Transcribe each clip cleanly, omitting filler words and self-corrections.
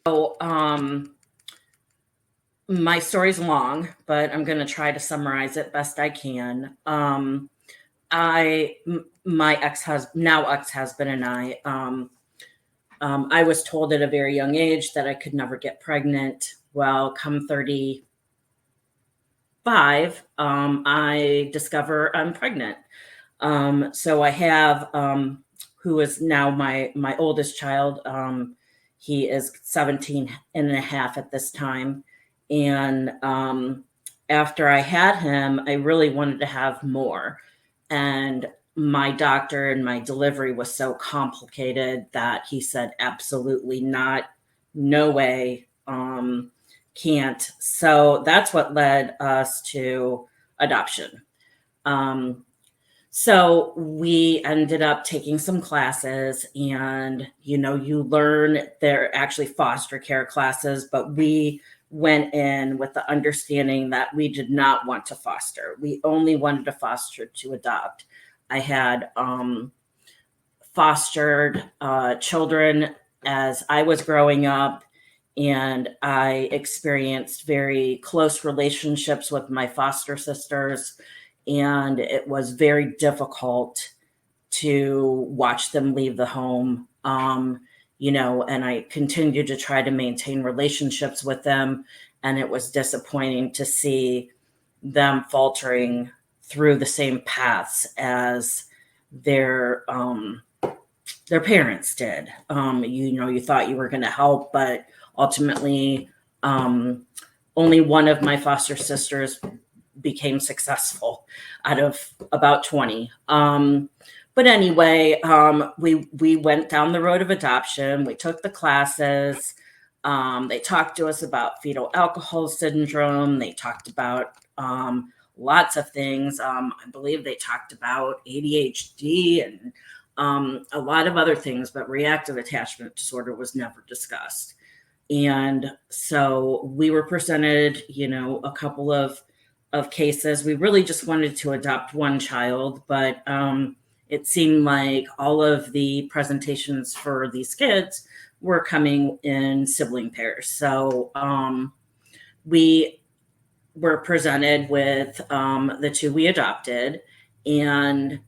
So, my story's long, but I'm going to try to summarize it best I can. My ex-husband, now ex-husband, and I was told at a very young age that I could never get pregnant. Well, come 35, I discover I'm pregnant. So I have, who is now my oldest child. He is 17 and a half at this time. And after I had him, I really wanted to have more. And my doctor and my delivery was so complicated that he said, absolutely not, no way, can't. So that's what led us to adoption. Um, so we ended up taking some classes, and you learn, they're actually foster care classes, but we went in with the understanding that we did not want to foster. We only wanted to foster to adopt. I had fostered children as I was growing up, and I experienced very close relationships with my foster sisters, and it was very difficult to watch them leave the home. And I continued to try to maintain relationships with them, and it was disappointing to see them faltering through the same paths as their parents did. You thought you were going to help, but ultimately, only one of my foster sisters became successful out of about 20. But anyway, we went down the road of adoption. We took the classes. They talked to us about fetal alcohol syndrome. They talked about lots of things. I believe they talked about ADHD and a lot of other things, but reactive attachment disorder was never discussed. And so we were presented, a couple of cases. We really just wanted to adopt one child, but it seemed like all of the presentations for these kids were coming in sibling pairs. So we were presented with the two we adopted. And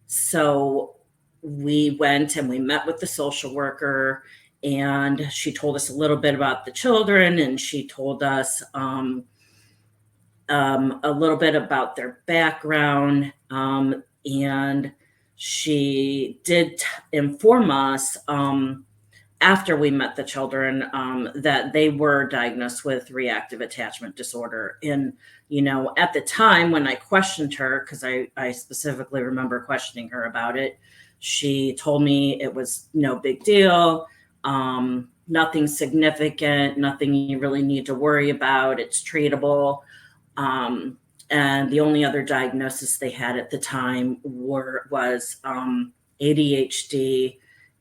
so we went and we met with the social worker, and she told us a little bit about the children, and she told us a little bit about their background. And she did inform us after we met the children that they were diagnosed with reactive attachment disorder. And, at the time when I questioned her, because I specifically remember questioning her about it, she told me it was no big deal, nothing significant, nothing you really need to worry about. It's treatable. And the only other diagnosis they had at the time was ADHD,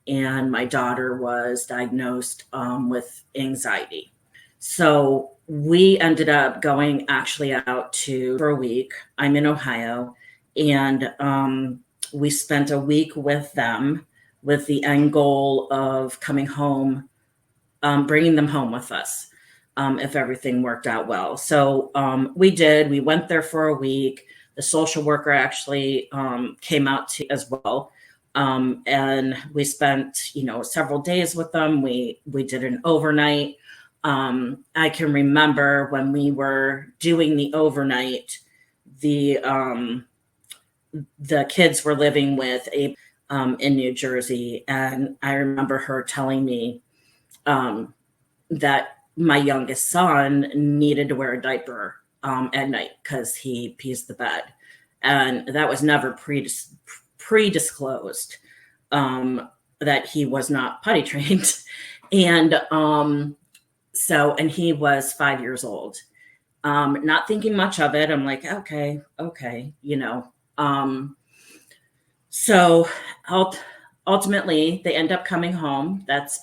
and my daughter was diagnosed with anxiety. So we ended up going actually out for a week. I'm in Ohio, and we spent a week with them with the end goal of coming home, bringing them home with us. If everything worked out well. So we did. We went there for a week. The social worker actually came out as well. And we spent, several days with them. We did an overnight. I can remember when we were doing the overnight, the kids were living with in New Jersey. And I remember her telling me that my youngest son needed to wear a diaper at night because he pees the bed. And that was never pre-disclosed that he was not potty trained. And and he was 5 years old. Not thinking much of it. I'm like, okay. So ultimately, they end up coming home. That's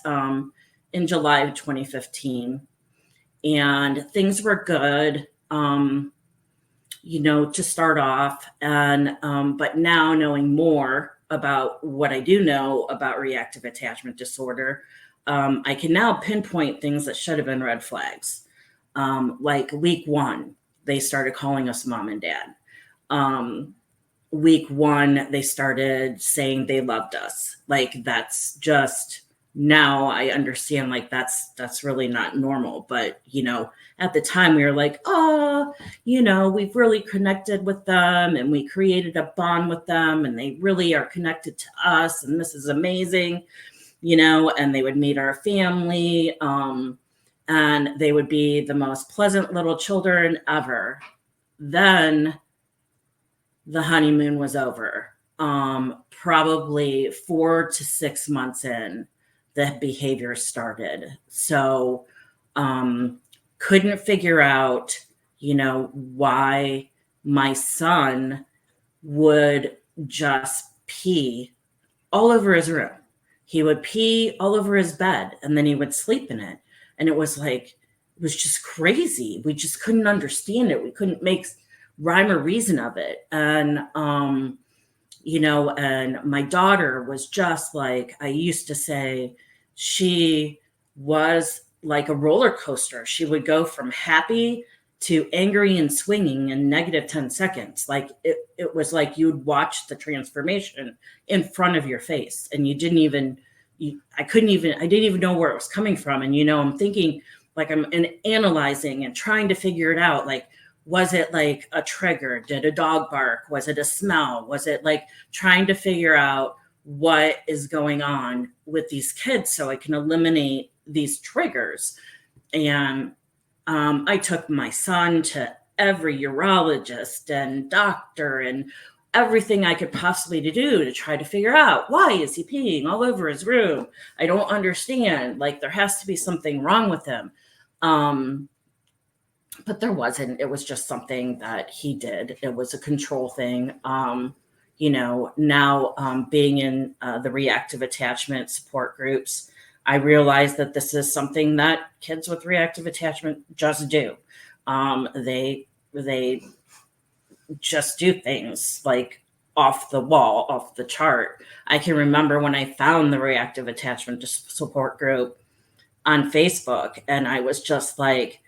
in July of 2015. And things were good, to start off. And but now, knowing more about what I do know about reactive attachment disorder, I can now pinpoint things that should have been red flags. Like week 1, they started calling us mom and dad. Week 1, they started saying they loved us. Like that's just, now I understand, like that's really not normal. But at the time we were like, oh, we've really connected with them and we created a bond with them and they really are connected to us and this is amazing. And they would meet our family, and they would be the most pleasant little children ever. Then the honeymoon was over. Probably 4 to 6 months in, the behavior started. So, couldn't figure out, why my son would just pee all over his room. He would pee all over his bed and then he would sleep in it. And it was just crazy. We just couldn't understand it. We couldn't make rhyme or reason of it. And, and my daughter was just like, I used to say, she was like a roller coaster. She would go from happy to angry and swinging in negative 10 seconds. Like it was like you'd watch the transformation in front of your face and I didn't even know where it was coming from. And, I'm thinking, like, I'm analyzing and trying to figure it out. Like, was it like a trigger? Did a dog bark? Was it a smell? Was it like trying to figure out what is going on with these kids so I can eliminate these triggers? And I took my son to every urologist and doctor and everything I could possibly do to try to figure out, why is he peeing all over his room? I don't understand. Like, there has to be something wrong with him. But there wasn't. It was just something that he did. It was a control thing. Now being in the reactive attachment support groups, I realized that this is something that kids with reactive attachment just do. They just do things like off the wall, off the chart. I can remember when I found the reactive attachment support group on Facebook, and I was just like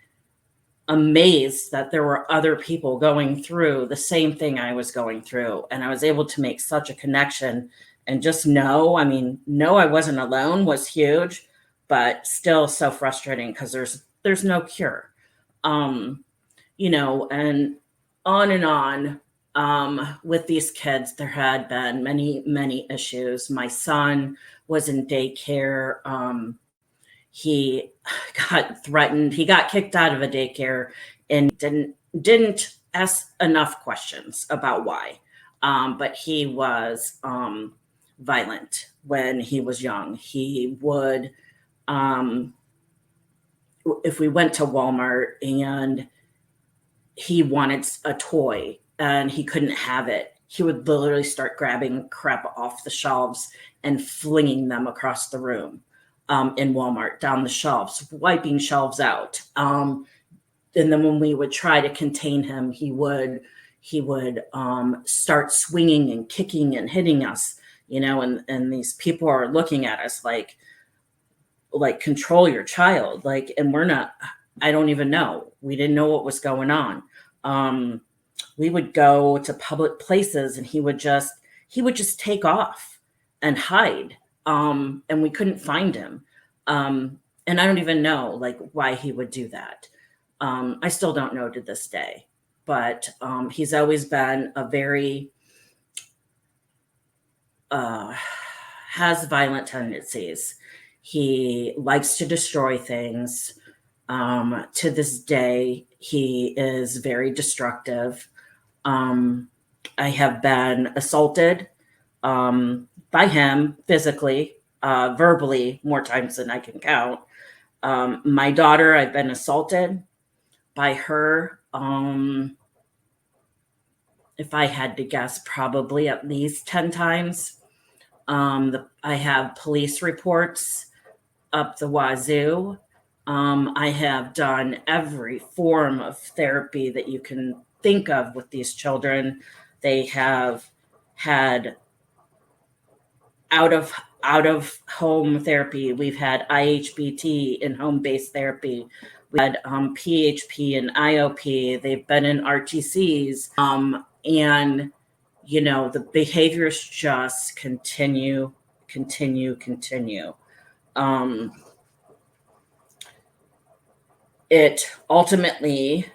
amazed that there were other people going through the same thing I was going through. And I was able to make such a connection and just know I wasn't alone was huge, but still so frustrating because there's no cure. And on, with these kids, there had been many, many issues. My son was in daycare. He got threatened. He got kicked out of a daycare and didn't ask enough questions about why. But he was violent when he was young. He would, if we went to Walmart and he wanted a toy and he couldn't have it, he would literally start grabbing crap off the shelves and flinging them across the room. In Walmart, down the shelves, wiping shelves out. And then when we would try to contain him, he would start swinging and kicking and hitting us, and these people are looking at us like control your child. Like, and we're not, I don't even know. We didn't know what was going on. We would go to public places and he would just take off and hide. And we couldn't find him. And I don't even know like why he would do that. I still don't know to this day, but he's always been a very, has violent tendencies. He likes to destroy things. To this day, he is very destructive. I have been assaulted by him physically, verbally, more times than I can count. My daughter, I've been assaulted by her. If I had to guess, probably at least 10 times. I have police reports up the wazoo. I have done every form of therapy that you can think of with these children. They have had out of out of home therapy. We've had IHBT in home based therapy. We had PHP and IOP. They've been in RTCs. And, the behaviors just continue, continue, continue. It ultimately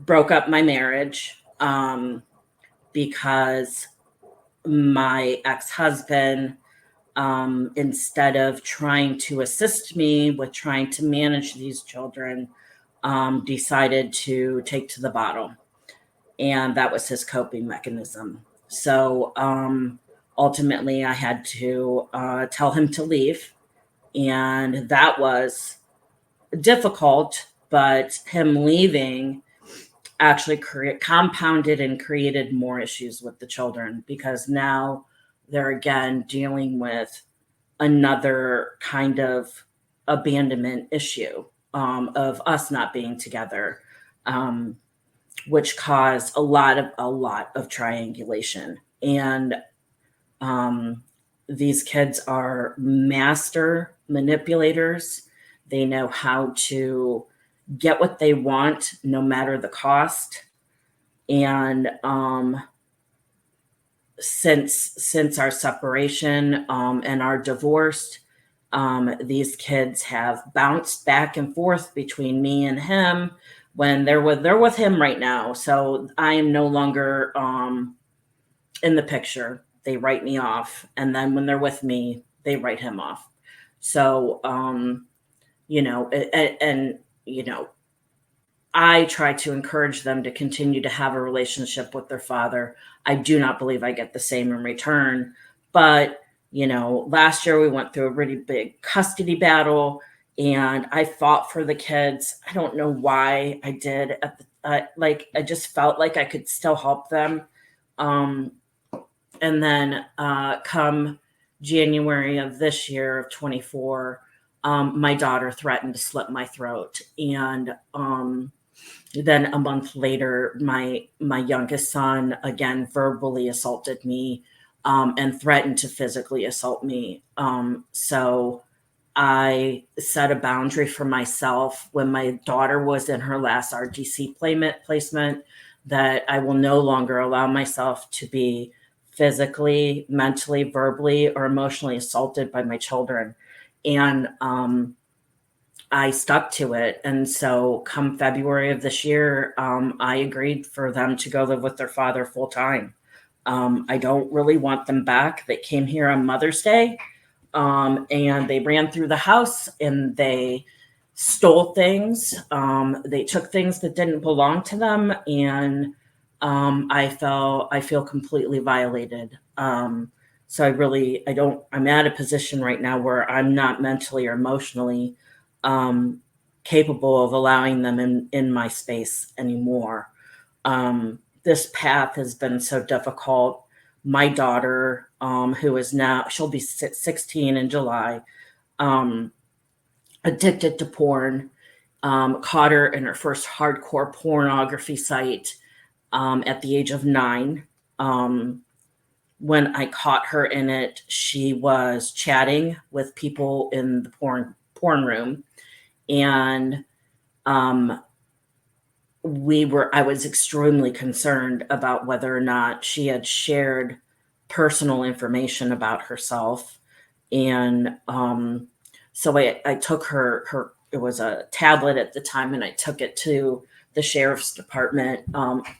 broke up my marriage because my ex-husband, instead of trying to assist me with trying to manage these children, decided to take to the bottle. And that was his coping mechanism. So ultimately, I had to tell him to leave. And that was difficult, but him leaving actually compounded and created more issues with the children, because now they're again dealing with another kind of abandonment issue, of us not being together, which caused a lot of triangulation. And these kids are master manipulators. They know how to get what they want, no matter the cost. And since our separation and our divorce, these kids have bounced back and forth between me and him. When they're with him right now, so I am no longer in the picture. They write me off, and then when they're with me, they write him off. So I try to encourage them to continue to have a relationship with their father. I do not believe I get the same in return. But, last year we went through a really big custody battle, and I fought for the kids. I don't know why I did. I just felt like I could still help them. And then come January of this year of 24, my daughter threatened to slit my throat. And then a month later, my youngest son again verbally assaulted me, and threatened to physically assault me. So I set a boundary for myself when my daughter was in her last RTC placement, that I will no longer allow myself to be physically, mentally, verbally, or emotionally assaulted by my children. And I stuck to it. And so come February of this year, I agreed for them to go live with their father full time. I don't really want them back. They came here on Mother's Day, and they ran through the house and they stole things. They took things that didn't belong to them. And I feel completely violated. So I'm at a position right now where I'm not mentally or emotionally capable of allowing them in my space anymore. This path has been so difficult. My daughter, who is now, she'll be 16 in July, addicted to porn, caught her in her first hardcore pornography site at the age of 9. When I caught her in it, she was chatting with people in the porn room. And I was extremely concerned about whether or not she had shared personal information about herself. And so I took her, it was a tablet at the time, and I took it to the sheriff's department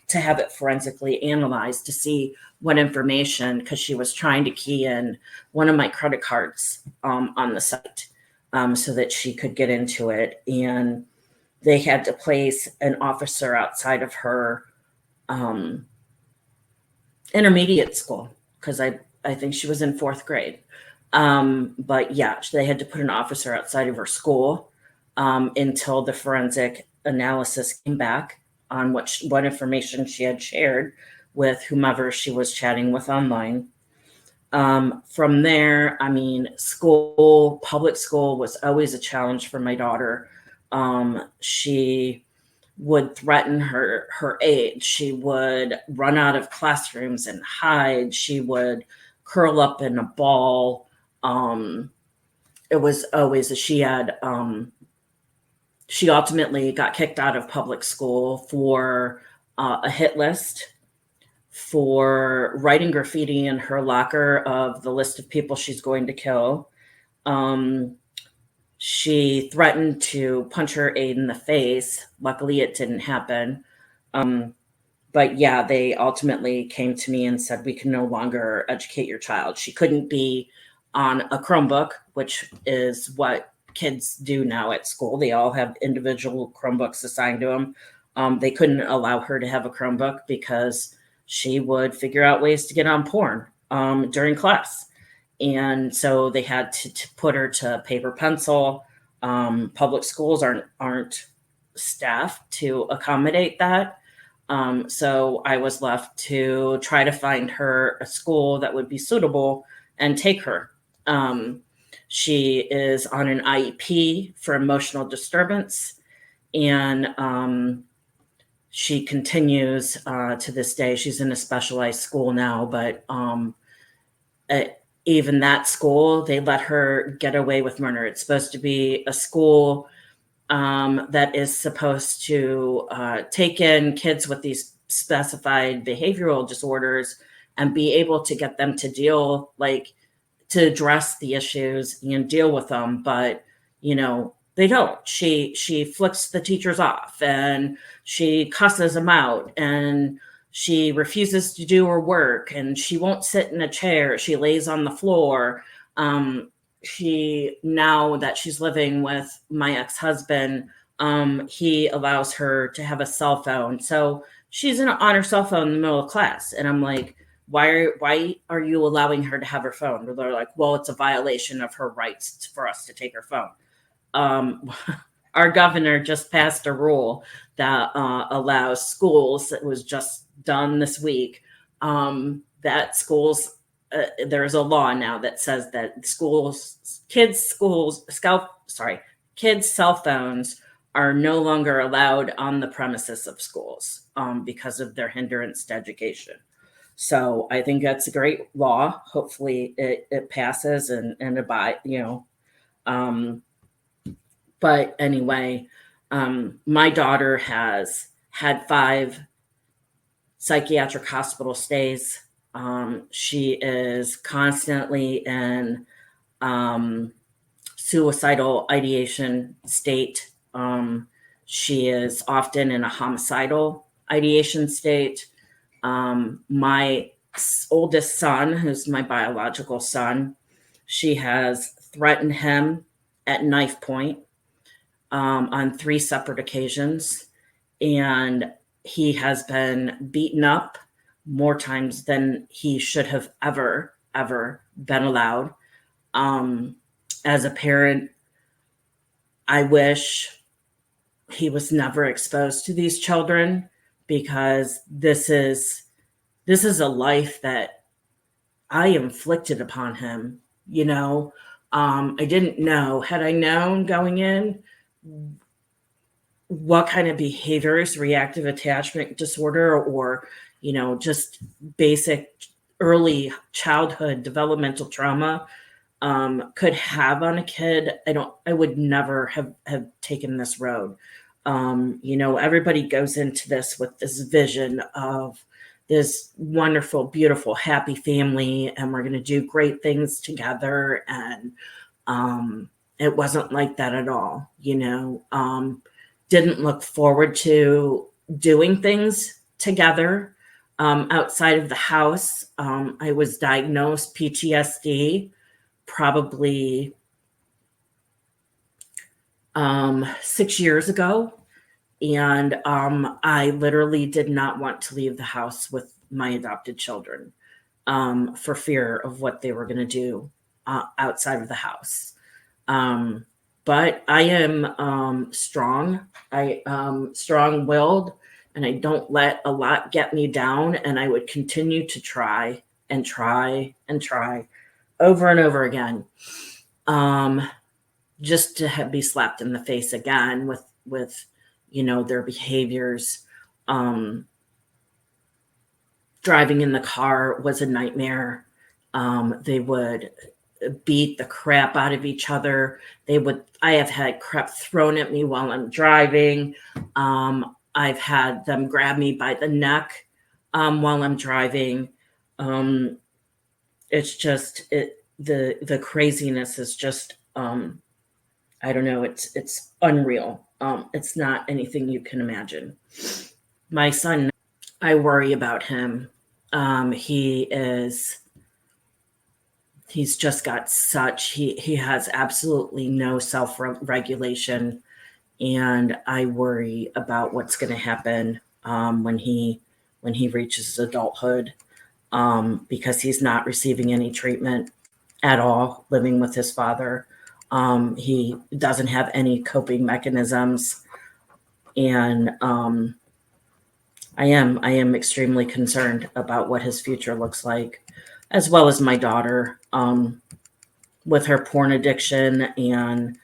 to have it forensically analyzed to see what information, because she was trying to key in one of my credit cards on the site, so that she could get into it. And they had to place an officer outside of her intermediate school, because I think she was in 4th grade. But yeah, they had to put an officer outside of her school until the forensic analysis came back on what information she had shared with whomever she was chatting with online. From there, public school was always a challenge for my daughter. She would threaten her age. She would run out of classrooms and hide. She would curl up in a ball. Um, it was always she ultimately got kicked out of public school for a hit list, for writing graffiti in her locker of the list of people she's going to kill. Um, she threatened to punch her aide in the face. Luckily, it didn't happen. Um, but yeah, they ultimately came to me and said, we can no longer educate your child. She couldn't be on a Chromebook, which is what kids do now at school. They all have individual Chromebooks assigned to them. They couldn't allow her to have a Chromebook because she would figure out ways to get on porn during class. And so they had to put her to paper pencil. Public schools aren't staffed to accommodate that. So I was left to try to find her a school that would be suitable and take her. Um, she is on an IEP for emotional disturbance, and she continues to this day. She's in a specialized school now, but uh, even that school, they let her get away with murder. It's supposed to be a school that is supposed to take in kids with these specified behavioral disorders and be able to get them to deal, like, to address the issues and deal with them. But they don't. She flicks the teachers off, and she cusses them out, and she refuses to do her work, and she won't sit in a chair. She lays on the floor. She, now that she's living with my ex-husband, he allows her to have a cell phone. So she's on her cell phone in the middle of class, and I'm like, why are you allowing her to have her phone? They're like, well, it's a violation of her rights for us to take her phone. um, our governor just passed a rule that allows schools, it was just done this week, that schools, there's a law now that says that kids cell phones are no longer allowed on the premises of schools because of their hindrance to education. So I think that's a great law. Hopefully it passes and abide, um, but anyway, my daughter has had 5 psychiatric hospital stays. She is constantly in suicidal ideation state. She is often in a homicidal ideation state. My oldest son, who's my biological son, she has threatened him at knife point on 3 separate occasions, and he has been beaten up more times than he should have ever been allowed. As a parent, I wish he was never exposed to these children, because this is a life that I inflicted upon him. I didn't know. Had I known going in what kind of behaviors, reactive attachment disorder, or just basic early childhood developmental trauma could have on a kid, I would never have taken this road. Everybody goes into this with this vision of this wonderful, beautiful, happy family, and we're going to do great things together. And it wasn't like that at all. Didn't look forward to doing things together outside of the house. I was diagnosed PTSD probably 6 years ago. And I literally did not want to leave the house with my adopted children for fear of what they were going to do outside of the house. But I am strong. I am strong-willed, and I don't let a lot get me down. And I would continue to try and try and try over and over again, just to be slapped in the face again with their behaviors. Driving in the car was a nightmare. They would beat the crap out of each other. I have had crap thrown at me while I'm driving. I've had them grab me by the neck while I'm driving. It's just the craziness is just I don't know. It's unreal. It's not anything you can imagine. My son, I worry about him. He's just got he has absolutely no self-regulation, and I worry about what's going to happen when he reaches adulthood, because he's not receiving any treatment at all, living with his father. He doesn't have any coping mechanisms, and I am extremely concerned about what his future looks like, as well as my daughter, with her porn addiction and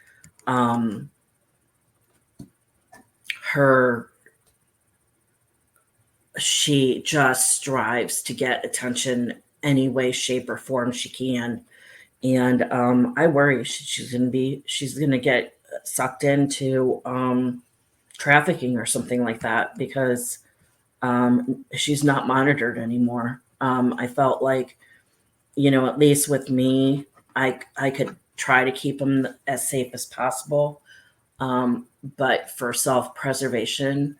she just strives to get attention any way, shape, or form she can. And I worry she's going to get sucked into trafficking or something like that, because she's not monitored anymore. I felt like, at least with me, I could try to keep them as safe as possible. But for self-preservation,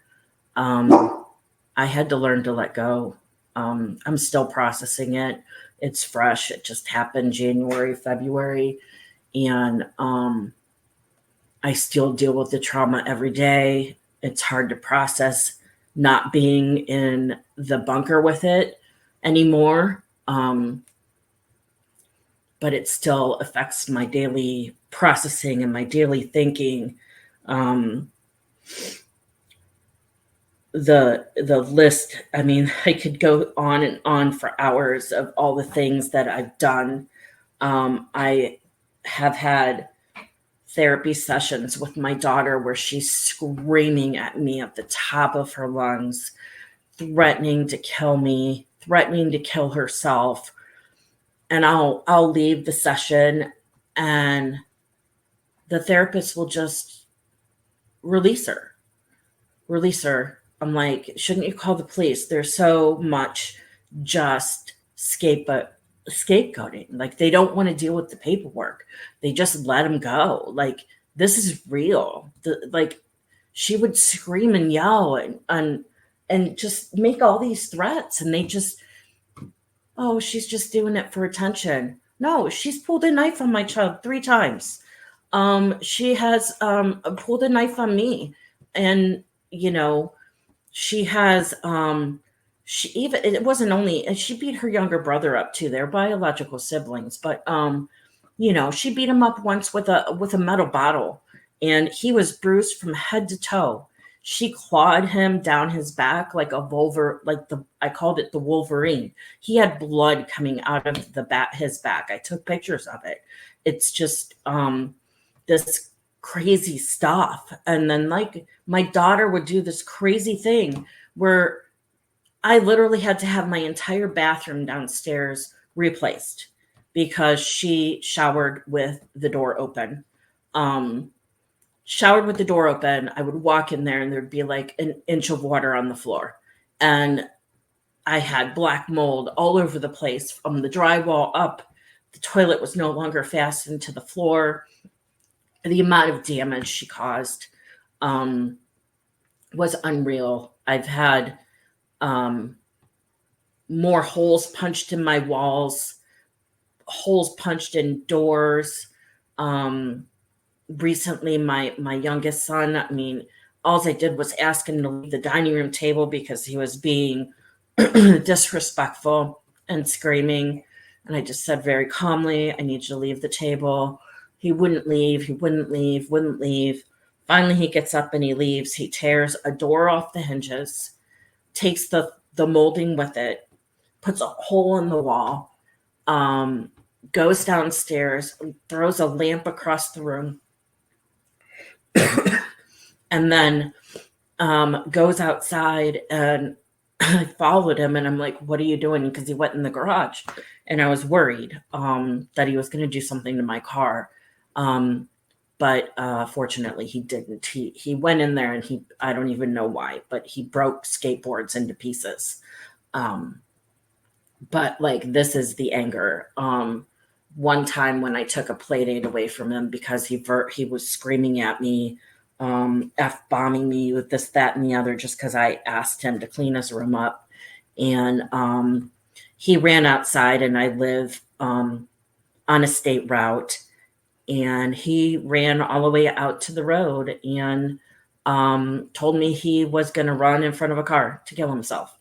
I had to learn to let go. I'm still processing it. It's fresh. It just happened January, February. And I still deal with the trauma every day. It's hard to process not being in the bunker with it anymore. But it still affects my daily processing and my daily thinking. The list, I mean, I could go on and on for hours of all the things that I've done. I have had therapy sessions with my daughter where she's screaming at me at the top of her lungs, threatening to kill me, threatening to kill herself. And I'll leave the session and the therapist will just release her. I'm like, shouldn't you call the police? There's so much just scapegoating. Like, they don't want to deal with the paperwork. They just let him go. Like, this is real. She would scream and yell and just make all these threats. And they just, oh, she's just doing it for attention. No, she's pulled a knife on my child 3 times. She has pulled a knife on me. And, she has, it wasn't only, and she beat her younger brother up too. They're biological siblings, but, she beat him up once with a metal bottle, and he was bruised from head to toe. She clawed him down his back like a I called it the Wolverine. He had blood coming out of his back. I took pictures of it. It's just, this crazy stuff. And then, like, my daughter would do this crazy thing where I literally had to have my entire bathroom downstairs replaced because she showered with the door open. I would walk in there and there'd be like an inch of water on the floor. And I had black mold all over the place from the drywall up. The toilet was no longer fastened to the floor. The amount of damage she caused was unreal. I've had more holes punched in my walls, holes punched in doors. Recently, my youngest son, I mean, all I did was ask him to leave the dining room table because he was being disrespectful and screaming. And I just said very calmly, I need you to leave the table. He wouldn't leave. Finally, he gets up and he leaves. He tears a door off the hinges, takes the molding with it, puts a hole in the wall, goes downstairs, throws a lamp across the room, and then goes outside and I followed him and I'm like, what are you doing? Because he went in the garage and I was worried that he was going to do something to my car. Um, but fortunately he didn't. He went in there and I don't even know why, but he broke skateboards into pieces. Um, but like, this is the anger. One time when I took a play date away from him because he was screaming at me, F-bombing me with this, that, and the other, just because I asked him to clean his room up. And he ran outside, and I live on a state route, and he ran all the way out to the road and told me he was going to run in front of a car to kill himself.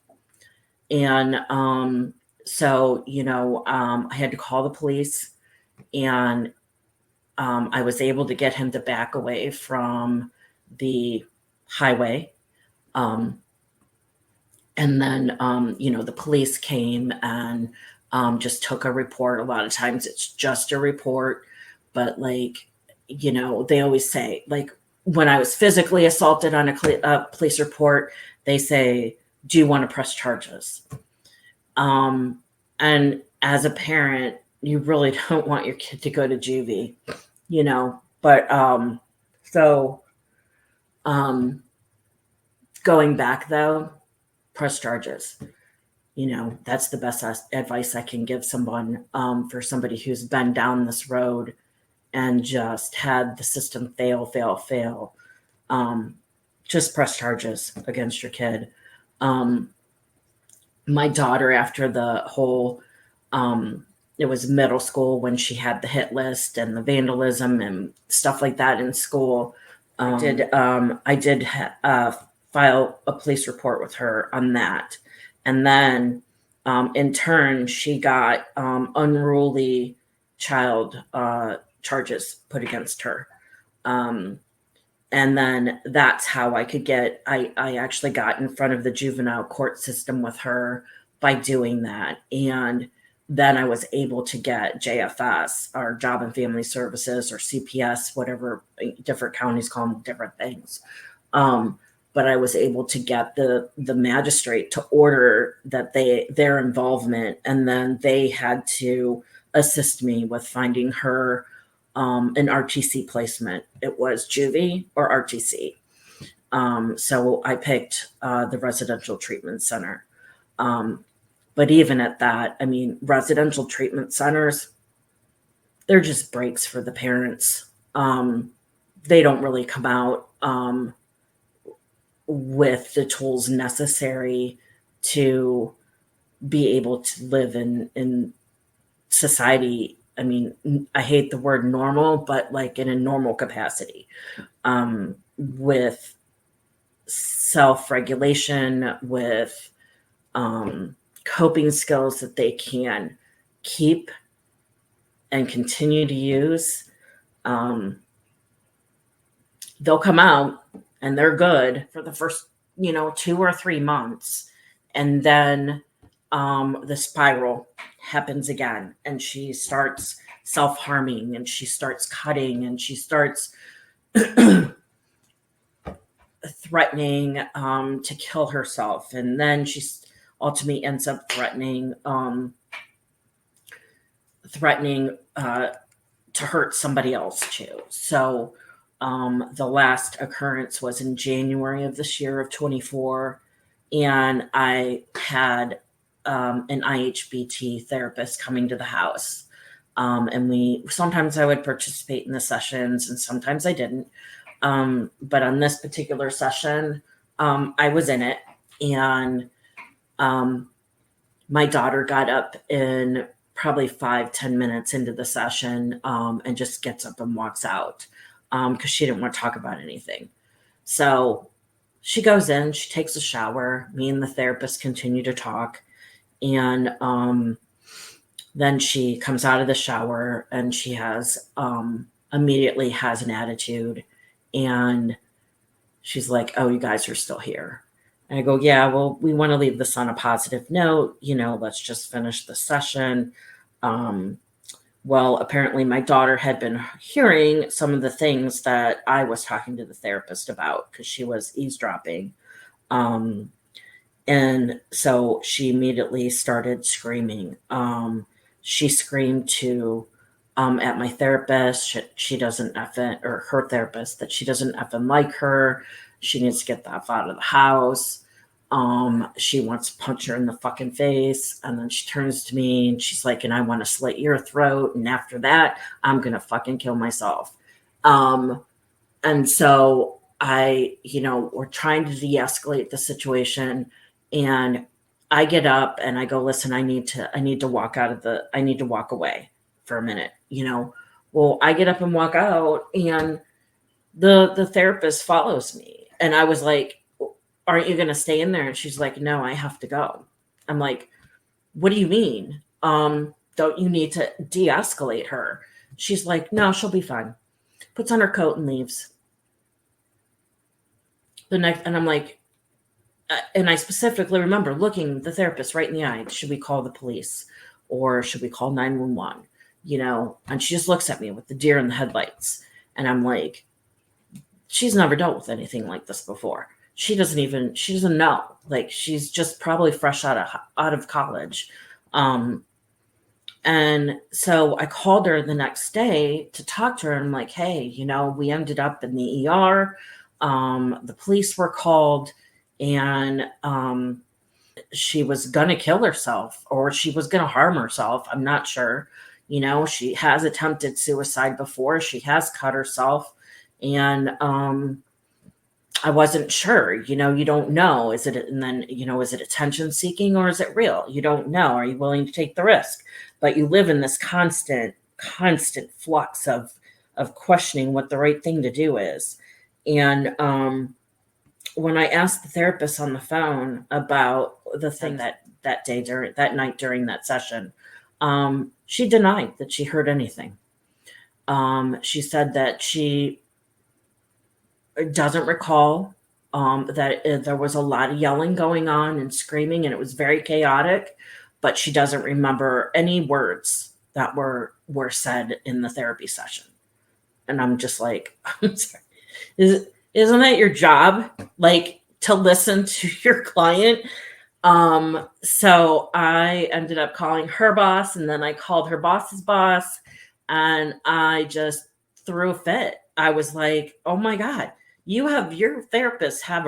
And so, I had to call the police, and I was able to get him to back away from the highway. Um, and then, the police came and just took a report. A lot of times it's just a report, but like, they always say, like, when I was physically assaulted on a police report, they say, do you want to press charges? And as a parent, you really don't want your kid to go to juvie, but so um, going back though, press charges. That's the best advice I can give someone, for somebody who's been down this road and just had the system fail. Just press charges against your kid. My daughter, after the whole, it was middle school when she had the hit list and the vandalism and stuff like that in school. I did file a police report with her on that. And then in turn, she got unruly child charges put against her. And then that's how I actually got in front of the juvenile court system with her by doing that. And then I was able to get JFS, or Job and Family Services, or CPS, whatever, different counties call them different things. But I was able to get the magistrate to order that their involvement, and then they had to assist me with finding her an RTC placement. It was juvie or RTC. So I picked the residential treatment center. But even at that, I mean, residential treatment centers, they're just breaks for the parents. They don't really come out with the tools necessary to be able to live in society. I mean, I hate the word normal, but like in a normal capacity, with self-regulation, with coping skills that they can keep and continue to use. They'll come out and they're good for the first, 2 or 3 months. And then the spiral happens again, and she starts self-harming, and she starts cutting, and she starts threatening to kill herself. And then she ultimately ends up threatening to hurt somebody else too. So the last occurrence was in January of this year of 24, and I had an IHBT therapist coming to the house. And sometimes I would participate in the sessions and sometimes I didn't. But on this particular session, I was in it, and my daughter got up in probably 5-10 minutes into the session, and just gets up and walks out, because she didn't want to talk about anything. So she goes in, she takes a shower. Me and the therapist continue to talk. And then she comes out of the shower, and she immediately has an attitude. And she's like, oh, you guys are still here. And I go, yeah, well, we want to leave this on a positive note. Let's just finish the session. Well, apparently my daughter had been hearing some of the things that I was talking to the therapist about, because she was eavesdropping. And so she immediately started screaming. She screamed to at my therapist. She doesn't effing, or her therapist, that she doesn't effing like her. She needs to get the F out of the house. She wants to punch her in the fucking face. And then she turns to me and she's like, and I want to slit your throat. And after that, I'm going to fucking kill myself. And so we're trying to de-escalate the situation, and I get up and I go, listen, I need to walk I need to walk away for a minute. Well, I get up and walk out, and the therapist follows me. And I was like, aren't you going to stay in there? And she's like, no, I have to go. I'm like, what do you mean? Don't you need to de-escalate her? She's like, no, she'll be fine. Puts on her coat and leaves. And I'm like, and I specifically remember looking the therapist right in the eye. Should we call the police, or should we call 911? And she just looks at me with the deer in the headlights. And I'm like, she's never dealt with anything like this before. She doesn't know. Like, she's just probably fresh out of college. And so I called her the next day to talk to her. And I'm like, hey, we ended up in the ER. The police were called, and she was going to kill herself, or she was going to harm herself. I'm not sure. She has attempted suicide before. She has cut herself. And I wasn't sure. You don't know. Is it attention seeking, or is it real? You don't know. Are you willing to take the risk? But you live in this constant flux of questioning what the right thing to do is. And when I asked the therapist on the phone about the thing that night during that session, she denied that she heard anything. She said that she doesn't recall that there was a lot of yelling going on and screaming, and it was very chaotic, but she doesn't remember any words that were said in the therapy session. And I'm just like, I'm sorry. Isn't that your job? Like, to listen to your client? So I ended up calling her boss, and then I called her boss's boss, and I just threw a fit. I was like, oh my God, your therapists have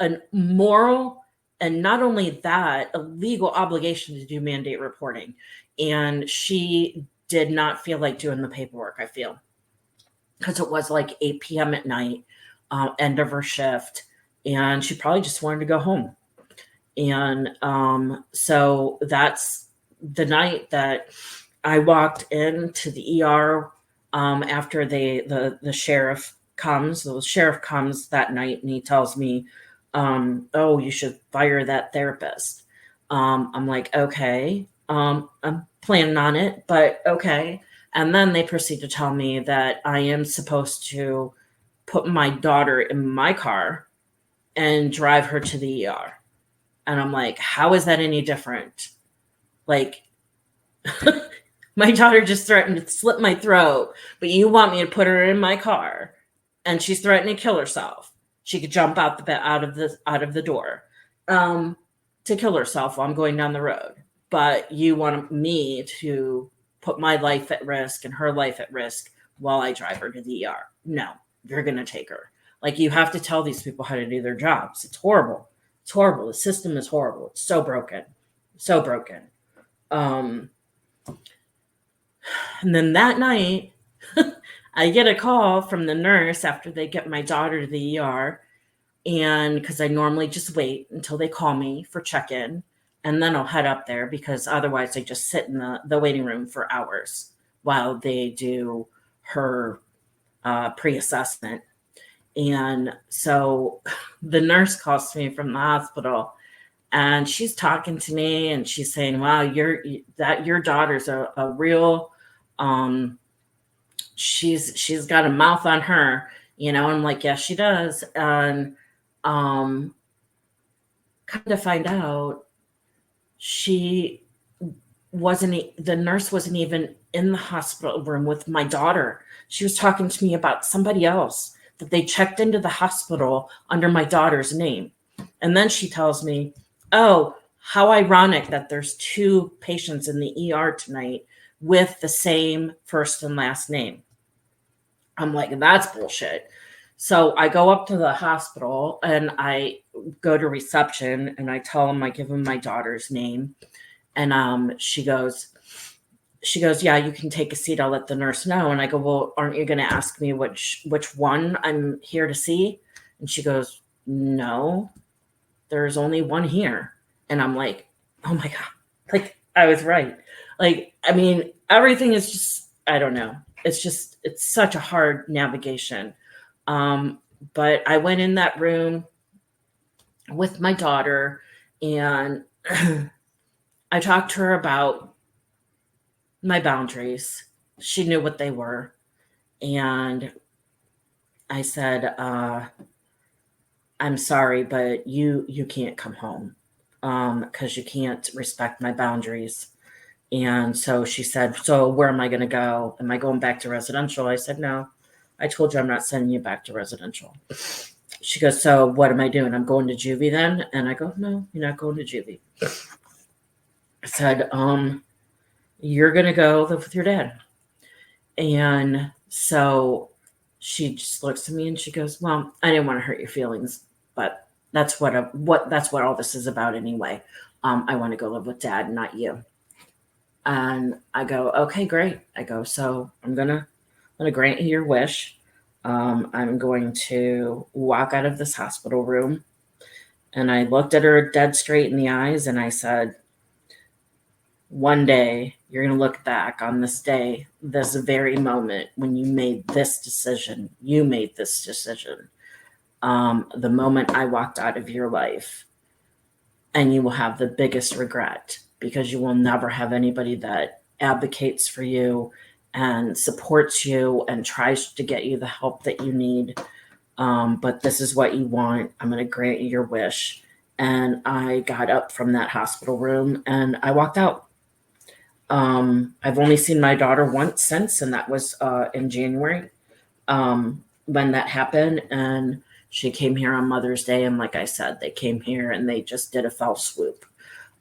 a moral, and not only that, a legal obligation to do mandate reporting. And she did not feel like doing the paperwork, I feel, because it was like 8 p.m. at night, end of her shift, and she probably just wanted to go home. And so that's the night that I walked into the ER after the sheriff comes. The sheriff comes that night, and he tells me, oh, you should fire that therapist. I'm like, okay. I'm planning on it, but okay. And then they proceed to tell me that I am supposed to put my daughter in my car and drive her to the ER. And I'm like, how is that any different? Like, my daughter just threatened to slit my throat, but you want me to put her in my car, and she's threatening to kill herself. She could jump out of the door to kill herself while I'm going down the road. But you want me to put my life at risk and her life at risk while I drive her to the ER. No, you're going to take her. Like, you have to tell these people how to do their jobs. It's horrible. It's horrible. The system is horrible. It's so broken. So broken. And then that night, I get a call from the nurse after they get my daughter to the ER. And because I normally just wait until they call me for check-in, and then I'll head up there, because otherwise I just sit in the waiting room for hours while they do her pre-assessment. And so the nurse calls me from the hospital, and she's talking to me, and she's saying, wow, your daughter's a real, she's got a mouth on her, I'm like, yes, she does. And come to find out, the nurse wasn't even in the hospital room with my daughter. She was talking to me about somebody else that they checked into the hospital under my daughter's name. And then she tells me, oh, how ironic that there's two patients in the ER tonight with the same first and last name. I'm like, that's bullshit. So I go up to the hospital and I go to reception and I tell them, I give them my daughter's name. And she goes, yeah, you can take a seat. I'll let the nurse know. And I go, well, aren't you going to ask me which one I'm here to see? And she goes, no, there's only one here. And I'm like, oh my God, like I was right. Like, I mean, everything is just, I don't know. It's such a hard navigation. Um, but I went in that room with my daughter and I talked to her about my boundaries. She knew what they were. And I said, I'm sorry, but you can't come home because you can't respect my boundaries. And so she said, so where am I going to go? Am I going back to residential? I said, no, I told you I'm not sending you back to residential. She goes, so what am I doing? I'm going to juvie then? And I go, no, you're not going to juvie. I said, you're going to go live with your dad. And so she just looks at me and she goes, well, I didn't want to hurt your feelings, but that's what all this is about anyway. I want to go live with dad, not you. And I go, okay, great. I go, so I'm gonna grant you your wish. I'm going to walk out of this hospital room. And I looked at her dead straight in the eyes and I said, one day you're going to look back on this day, this very moment when you made this decision. You made this decision. The moment I walked out of your life, and you will have the biggest regret because you will never have anybody that advocates for you and supports you and tries to get you the help that you need. But this is what you want. I'm going to grant you your wish. And I got up from that hospital room and I walked out. I've only seen my daughter once since, and that was in January when that happened. And she came here on Mother's Day. And like I said, they came here and they just did a fell swoop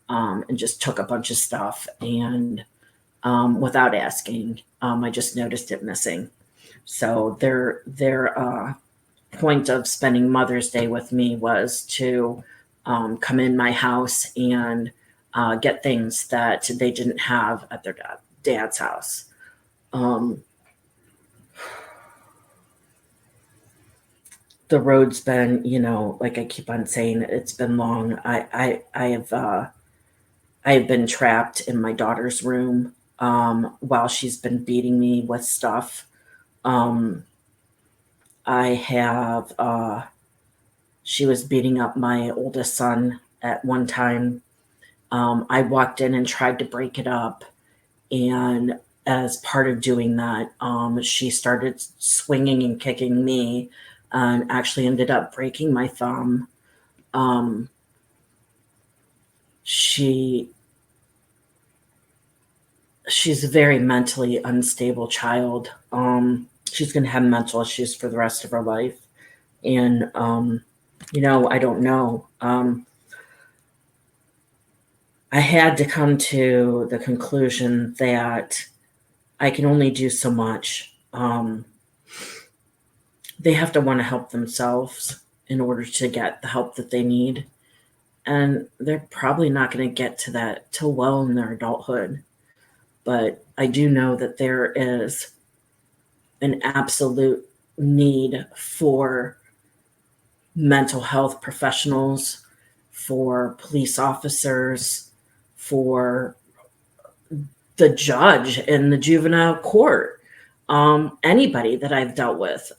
and just took a bunch of stuff. And without asking, I just noticed it missing. So their point of spending Mother's Day with me was to come in my house and get things that they didn't have at their dad's house. The road's been, like I keep on saying, it's been long. I have been trapped in my daughter's room while she's been beating me with stuff. I have, she was beating up my oldest son at one time. I walked in and tried to break it up. And as part of doing that, she started swinging and kicking me and actually ended up breaking my thumb. She's a very mentally unstable child. She's going to have mental issues for the rest of her life. And, I don't know. I had to come to the conclusion that I can only do so much. They have to want to help themselves in order to get the help that they need. And they're probably not going to get to that till well in their adulthood. But I do know that there is an absolute need for mental health professionals, for police officers, for the judge in the juvenile court, anybody that I've dealt with.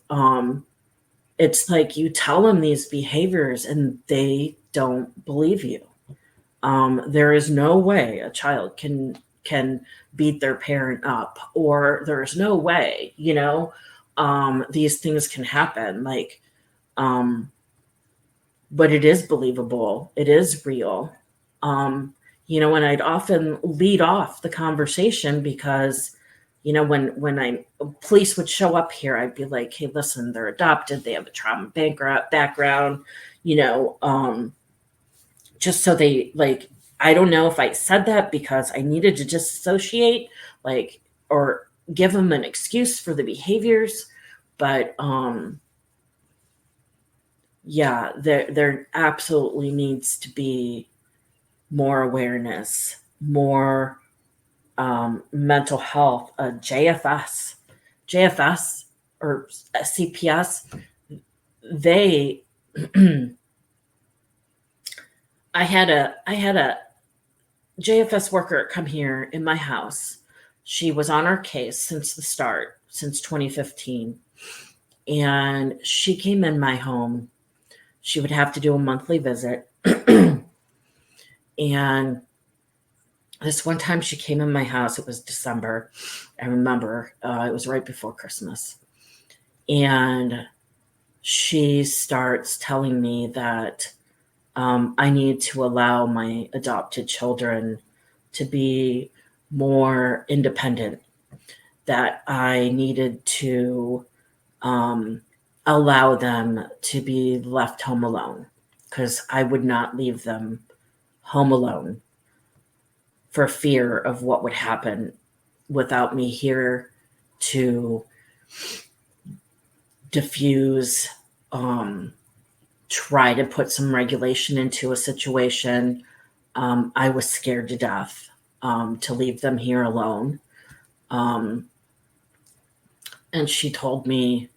It's like you tell them these behaviors and they don't believe you. There is no way a child can beat their parent up, or there's no way, these things can happen. But it is believable. It is real. And I'd often lead off the conversation because, when police would show up here, I'd be like, hey, listen, they're adopted. They have a trauma background. just so they like, I don't know if I said that because I needed to disassociate, like, or give them an excuse for the behaviors, but yeah, there absolutely needs to be more awareness, more mental health, JFS or CPS. They, I had a JFS worker come here in my house. She was on our case since the start, since 2015, and she came in my home. She would have to do a monthly visit, and this one time she came in my house. It was December. I remember it was right before Christmas, and she starts telling me that I need to allow my adopted children to be more independent, that I needed to um, allow them to be left home alone because I would not leave them home alone for fear of what would happen without me here to diffuse, um, try to put some regulation into a situation. I was scared to death to leave them here alone. Um, and she told me,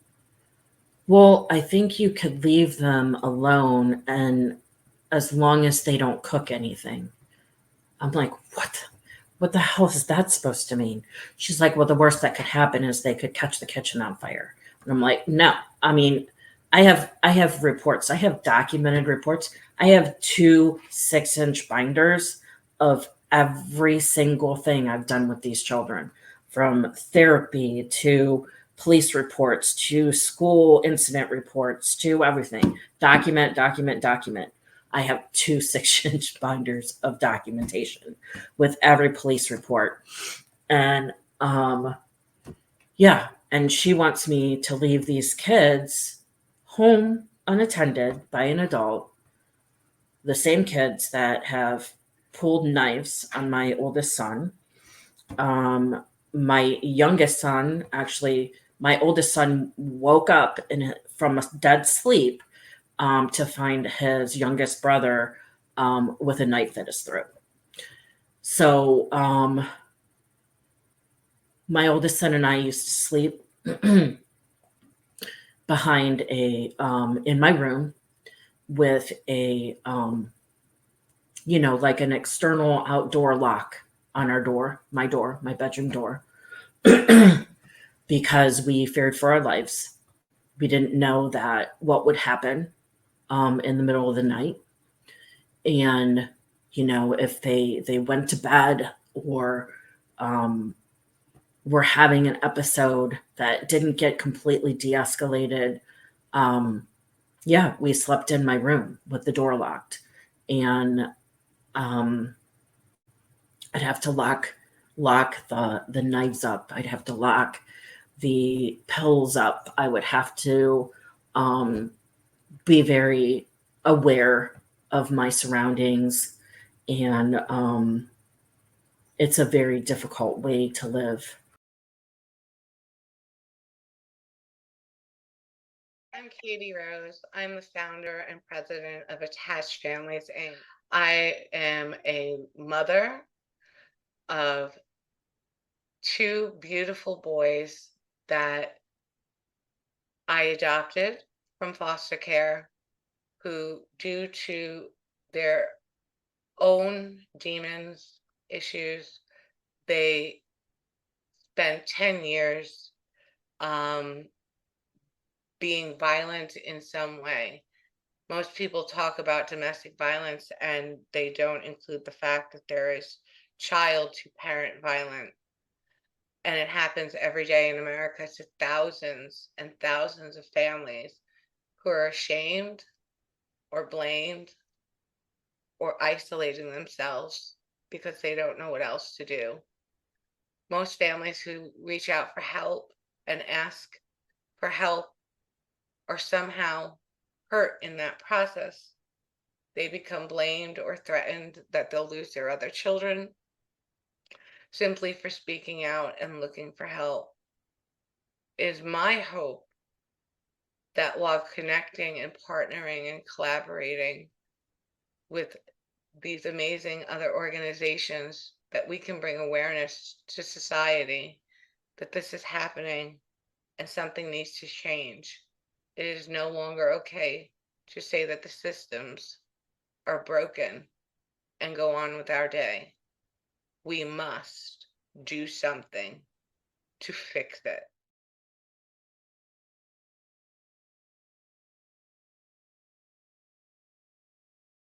well, I think you could leave them alone and as long as they don't cook anything. I'm like, what? What the hell is that supposed to mean? She's like, well, the worst that could happen is they could catch the kitchen on fire. And I'm like, no. I mean, I have reports. I have documented reports. I have two 6-inch binders of every single thing I've done with these children, from therapy to police reports to school incident reports to everything. Document, document, document. I have two 6-inch binders of documentation with every police report. And yeah, and she wants me to leave these kids home unattended by an adult, the same kids that have pulled knives on my oldest son. My youngest son, actually, my oldest son woke up from a dead sleep to find his youngest brother with a knife at his throat. So my oldest son and I used to sleep behind in my room with like an external outdoor lock on our door, my bedroom door, because we feared for our lives. We didn't know that what would happen in the middle of the night, and if they went to bed or um, were having an episode that didn't get completely de-escalated. um, yeah, we slept in my room with the door locked, and um, I'd have to lock the knives up. I'd have to lock the pills up. I would have to um, be very aware of my surroundings, and it's a very difficult way to live. I'm Katie Rose. I'm the founder and president of Attached Families Inc. I am a mother of two beautiful boys that I adopted from foster care, who, due to their own demons, issues, they spent 10 years um, being violent in some way. Most people talk about domestic violence and they don't include the fact that there is child to parent violence. And it happens every day in America to thousands and thousands of families who are ashamed or blamed or isolating themselves because they don't know what else to do. Most families who reach out for help and ask for help are somehow hurt in that process. they become blamed or threatened that they'll lose their other children simply for speaking out and looking for help. It is my hope that while connecting and partnering and collaborating with these amazing other organizations, that we can bring awareness to society that this is happening and something needs to change. It is no longer okay to say that the systems are broken and go on with our day. We must do something to fix it.